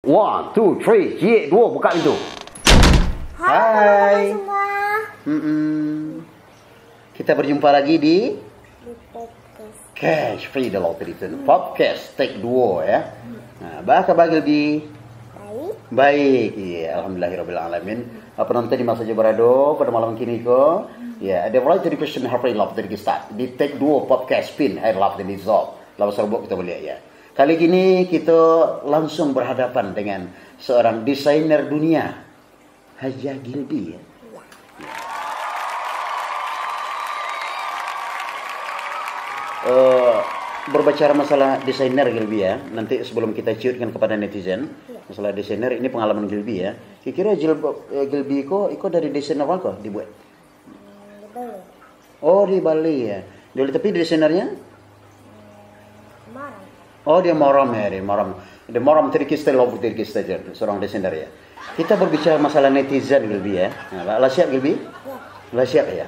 One, two, three, J, 2, buka pintu. Hai Hai. semua. Kita berjumpa lagi di Podcast. Cash Free the Lottery Podcast Take 2 ya. Nah, bahasa bagil di Baik. baik. Iya, alhamdulillahirabbil alamin. Penonton di masa Jabarado pada malam kini ko. Ya, ada mulai dari question Harvey Love dari start. Di Take 2 Podcast Pin I Love the Result. Lalu serbuk kita boleh ya. Kali ini kita langsung berhadapan dengan seorang desainer dunia, Haja Gilby ya. Berbicara masalah desainer Gilby ya. Nanti sebelum kita ciutkan kepada netizen masalah desainer, ini pengalaman Gilby ya. Kira-kira Gilby iko dari desainer apa kok dibuat? Betul. Oh, di Bali ya. Dulu tapi desainernya? Kemarin. Oh, dia Moram ya, dia Moram. Dia Moram Tirkista, Lombok Tirkista, seorang desainer ya. Kita berbicara masalah netizen Gilby ya. Nah, lah siap Gilby? Ya. Lah siap ya.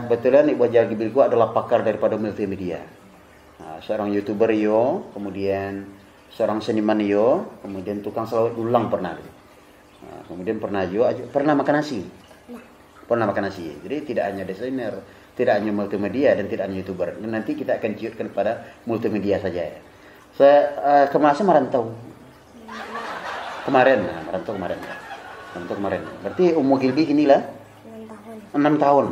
Betulan Ibu Haja Gilby adalah pakar daripada multimedia. Seorang YouTuber yo, kemudian seorang seniman yo, kemudian tukang selawat ulang pernah. Kemudian pernah makan nasi. Pernah makan nasi. Jadi tidak hanya desainer, tidak hanya multimedia dan tidak hanya YouTuber. Dan nanti kita akan ciutkan kepada multimedia saja ya. Kemarin merantau. Kemarin. Berarti umur Gilby inilah 6 tahun. 6 tahun.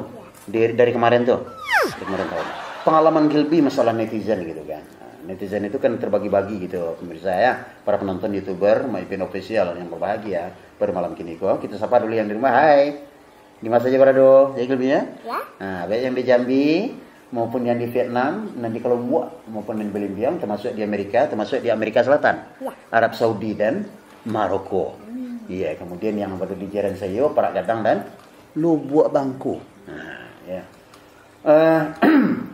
Dari kemarin tuh. Dari kemarin tahun. Pengalaman Gilby masalah netizen gitu kan. Netizen itu kan terbagi-bagi gitu pemirsa ya. Para penonton YouTuber, Maipin Official yang berbahagia pada malam kini kok. Kita sapa dulu yang di rumah. Hai. Di mana saja Barado? Ya Gilby ya? Ya. Nah, baik yang di Jambi maupun yang di Vietnam, nanti kalau buat maupun yang di Belimbing, termasuk di Amerika Selatan, Ya. Arab Saudi dan Maroko. Iya, kemudian yang berada di Jalan Sayo, Parak Gadang dan Lubuk Bangku. Nah, ya.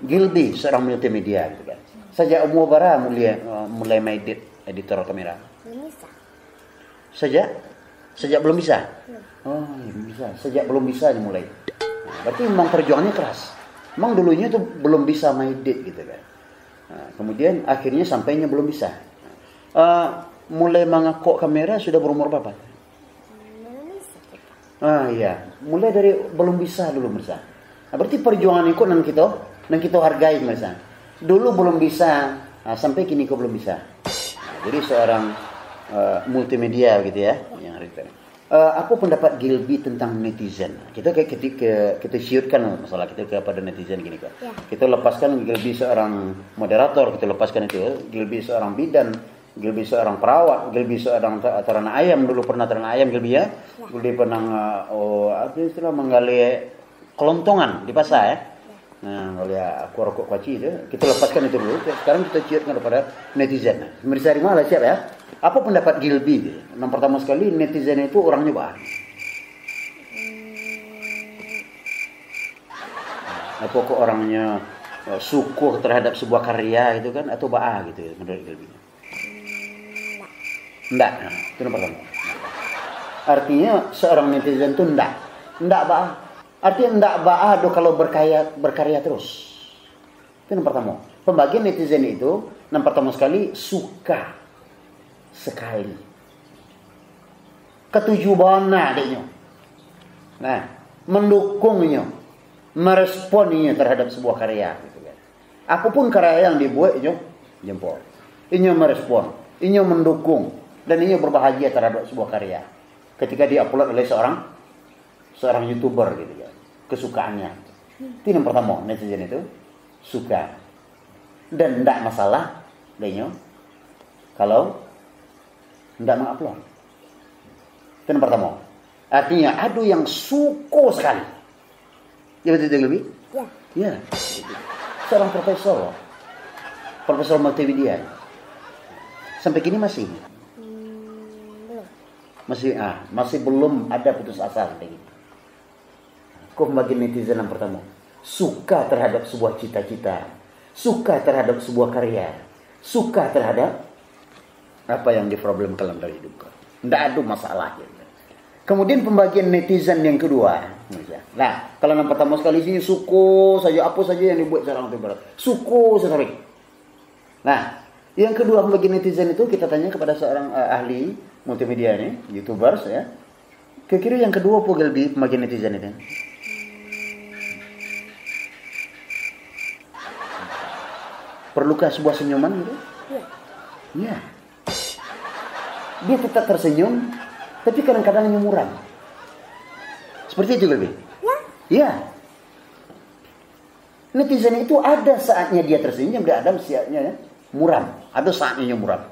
Gilby seorang multimedia gitu kan. Sejak umur berapa mulai main editor kamera? Belum bisa. Sejak belum bisa. Oh, belum bisa. Sejak belum bisa dimulai. Nah, berarti memang perjuangannya keras. Memang dulunya tuh belum bisa main edit gitu kan. Nah, kemudian akhirnya sampainya belum bisa. Mulai mengakok kamera sudah berumur berapa? Belum bisa kita. Iya, mulai dari belum bisa dulu Mirsa. Nah, berarti perjuangan itu nang kita hargai Mirsa. Dulu belum bisa, sampai kini kok belum bisa. Nah, jadi seorang multimedia gitu ya, yang hari ini. Apa pendapat Gilby tentang netizen? Kita kita siutkan masalah kita kepada netizen gini kok. Ya. Kita lepaskan Gilby seorang moderator, kita lepaskan itu. Gilby seorang bidan, Gilby seorang perawat, Gilby seorang ternak ayam, dulu pernah ternak ayam Gilby ya. Gilby pernah apa istilah menggali kelontongan di pasar ya. Nah, kalau ya aku rokok kuaci itu, kita lepaskan itu dulu. Sekarang kita ciutkan kepada netizen. Pemirsa di mana siap ya? Apa pendapat Gilby? Yang pertama sekali netizen itu orangnya apa? Apa kok orangnya syukur terhadap sebuah karya gitu kan atau ba'a gitu ya, menurut Gilby? Enggak. Nah, itu yang pertama. Artinya seorang netizen itu enggak ba'a. Artinya enggak ba'a kalau berkarya terus. Itu yang pertama. Pembagian netizen itu yang pertama sekali suka sekali. Ketujuan adiknya. Nah, mendukungnya, meresponnya terhadap sebuah karya gitu kan. Apapun karya yang dibuat ini jempol. Ini merespon, ini mendukung dan ini berbahagia terhadap sebuah karya. Ketika diupload oleh seorang YouTuber gitu kan. Kesukaannya. Itu yang pertama, netizen itu suka. Dan tidak masalah denyo kalau tidak mengupload. Itu yang pertama. Artinya ada yang suko sekali. Ya betul lebih? Ya. Ya. Seorang profesor multimedia. Sampai kini masih. Belum. Masih belum ada putus asa sampai gitu. Kok bagi netizen yang pertama suka terhadap sebuah cita-cita, suka terhadap sebuah karya, suka terhadap apa yang diproblemkan dalam hidup. Tidak ada masalah. Kemudian pembagian netizen yang kedua. Nah, kalau yang pertama sekali sini suku saja apa saja yang dibuat seorang itu berat. Suku sekali. Nah, Yang kedua bagi netizen itu kita tanya kepada seorang ahli multimedia nih, YouTubers ya. Kira-kira yang kedua apa lebih bagi netizen itu? Perlukah sebuah senyuman gitu? Iya. Iya. Dia tetap tersenyum, tapi kadang-kadang nyemuran. Seperti itu lebih. Ya. Iya. Netizen itu ada saatnya dia tersenyum, ada saatnya ya, muram. Ada saatnya nyemuran.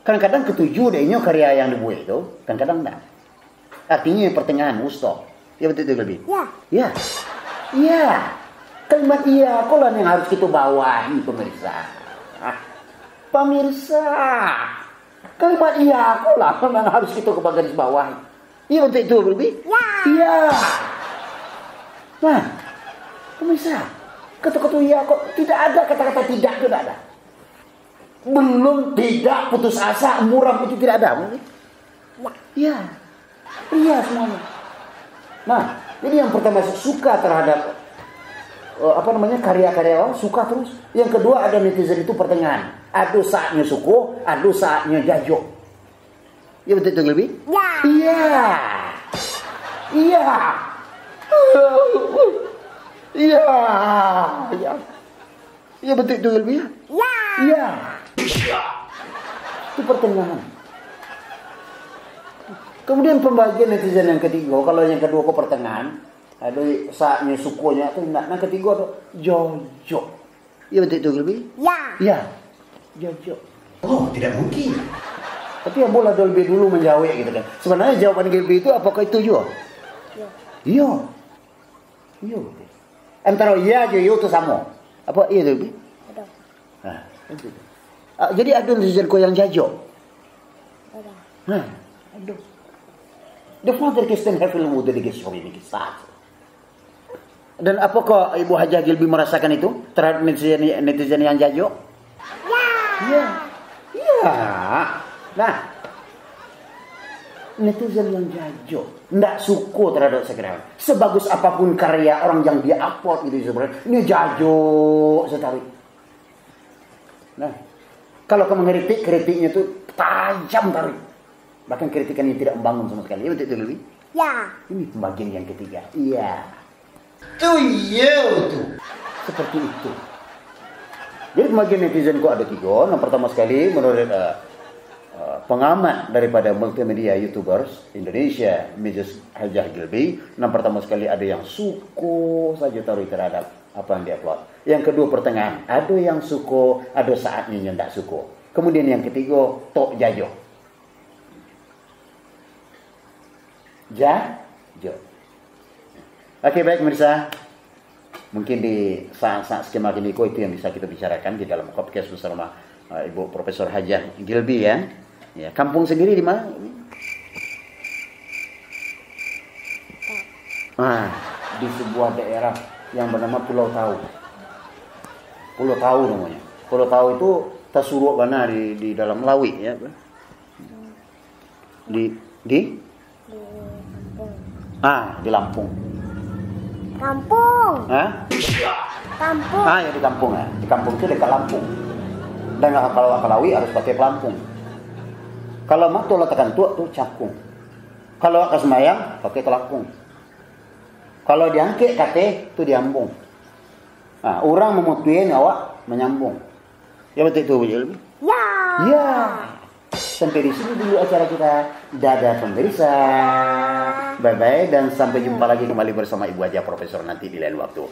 Kadang-kadang ketujuh dia karya yang dibuat itu, kadang-kadang enggak. Artinya pertengahan, wusto. Ya betul itu lebih. Ya. Iya. Iya. Kalimat iya, kolah yang harus kita bawahi pemirsa. Pemirsa. Kalimat iya, kolah yang harus kita garis bawahi. Iya betul itu lebih. Ya. Iya. Nah, pemirsa, kata-kata iya kok tidak ada kata-kata tidak ada. Belum tidak putus asa, muram itu tidak ada. Iya. Iya semuanya. Nah, jadi yang pertama suka terhadap karya-karya orang, suka terus. Yang kedua ada netizen itu pertengahan. Ada saatnya suku, ada saatnya jajo. Ya betul itu lebih? Ya. Iya. Iya. Iya. Iya. Iya betul itu lebih? Ya. Iya. Itu pertengahan. Kemudian pembagian netizen yang ketiga, kalau yang kedua ke pertengahan, ada saatnya sukunya itu enggak. Nah ketiga ada jojo. Iya betul itu lebih? Ya. Iya. Jojo. Oh tidak mungkin. Tapi yang boleh lebih dulu menjawab gitu kan. Sebenarnya jawaban Gilby itu apakah itu juga? Ya. Iya. Iya. Antara iya aja itu sama. Apa iya lebih? Ada. Nah, itu. Jadi ada netizen ko yang jajo. Ada. Nah, aduh. Det father Kristen här film udah digesori ini kisah. Dan apakah Ibu Hajah Gilby merasakan itu terhadap netizen yang jajo? Ya. Iya. Iya. Nah, netizen yang jajo, nggak suka terhadap sekarang. Sebagus apapun karya orang yang dia upload gitu sebenarnya, ini jajo sekali. Nah, kalau kamu ngeritik, kritiknya itu tajam kali. Bahkan kritikan yang tidak membangun sama sekali. Ya betul itu lebih? Ya. Ini pembagian yang ketiga. Iya. Tuh iya tuh. Seperti itu. Jadi pembagian netizen kok ada tiga. Yang pertama sekali menurut pengamat daripada multimedia YouTubers Indonesia, Mrs. Hajah Gilby. Yang pertama sekali ada yang suko saja taruh terhadap apa yang diupload. Yang kedua pertengahan. Ada yang suko, ada saatnya yang tidak suko. Kemudian yang ketiga tok jajo. Jajo. Oke baik pemirsa. Mungkin di saat-saat skema kiniko itu yang bisa kita bicarakan di dalam podcast bersama Ibu Profesor Hajah Gilby ya. Ya, kampung sendiri di mana? Di sebuah daerah yang bernama Pulau Tau. Pulau Tau namanya. Pulau Tau itu tersuruh mana di dalam Lawi ya. Di Kampung. Di Lampung. Kampung. Kampung. Ya di kampung ya. Di kampung itu dekat Lampung. Dan kalau ke Lawi harus pakai pelampung. Kalau mak tuh letakkan tuh cakung. Kalau ke Semayang pakai telapung. Kalau diangkit kate tuh diambung. Nah, orang memutuin awak menyambung. Ya betul itu lebih. Ya. Ya. Sampai di sini dulu acara kita. Dadah pemirsa. Bye-bye dan sampai jumpa lagi kembali bersama Ibu Hajah Profesor nanti di lain waktu.